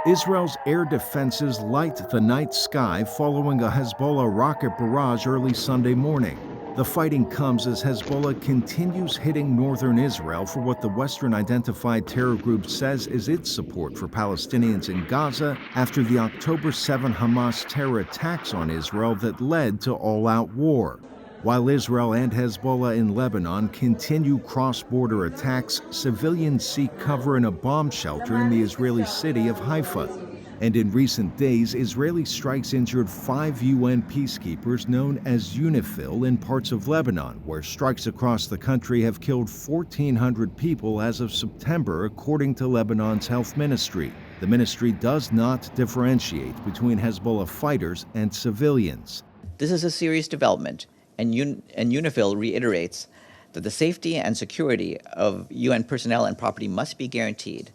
Israel's air defenses light the night sky following a Hezbollah rocket barrage early Sunday morning. The fighting comes as Hezbollah continues hitting northern Israel for what the Western-identified terror group says is its support for Palestinians in Gaza after the October 7 Hamas terror attacks on Israel that led to all-out war. While Israel and Hezbollah in Lebanon continue cross-border attacks, civilians seek cover in a bomb shelter in the Israeli city of Haifa. And in recent days, Israeli strikes injured 5 UN peacekeepers known as UNIFIL in parts of Lebanon, where strikes across the country have killed 1,400 people as of September, according to Lebanon's health ministry. The ministry does not differentiate between Hezbollah fighters and civilians. This is a serious development, and UNIFIL reiterates that the safety and security of UN personnel and property must be guaranteed,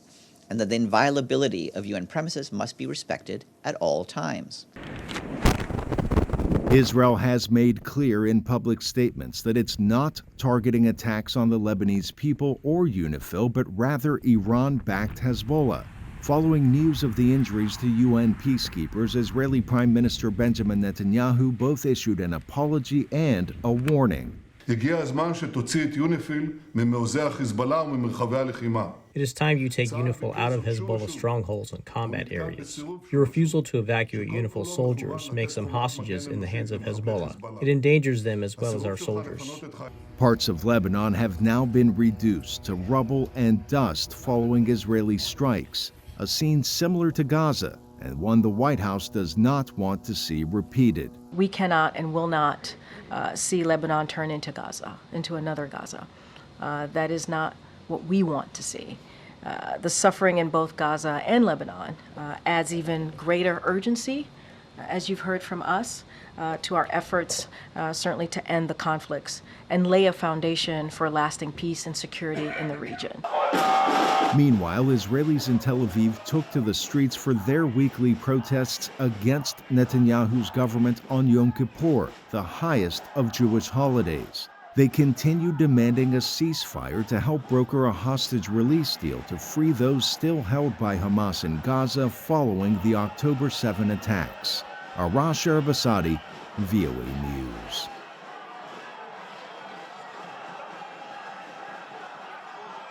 and that the inviolability of UN premises must be respected at all times. Israel has made clear in public statements that it's not targeting attacks on the Lebanese people or UNIFIL, but rather Iran-backed Hezbollah. Following news of the injuries to UN peacekeepers, Israeli Prime Minister Benjamin Netanyahu both issued an apology and a warning. הגיע הזמן שתוציא את יוניפיל ממעוזי החיזבאללה וממרחבי הלחימה. It is time you take UNIFIL out of Hezbollah strongholds and combat areas. Your refusal to evacuate UNIFIL soldiers makes them hostages in the hands of Hezbollah. It endangers them as well as our soldiers. Parts of Lebanon have now been reduced to rubble and dust following Israeli strikes, a scene similar to Gaza, and one the White House does not want to see repeated. We cannot and will not see Lebanon turn into Gaza, into another Gaza. That is not what we want to see. The suffering in both Gaza and Lebanon adds even greater urgency, as you've heard from us, to our efforts certainly to end the conflicts and lay a foundation for lasting peace and security in the region. Meanwhile, Israelis in Tel Aviv took to the streets for their weekly protests against Netanyahu's government on Yom Kippur, the highest of Jewish holidays. They continued demanding a ceasefire to help broker a hostage release deal to free those still held by Hamas in Gaza following the October 7 attacks. Arash, Arabasadi, VOA News.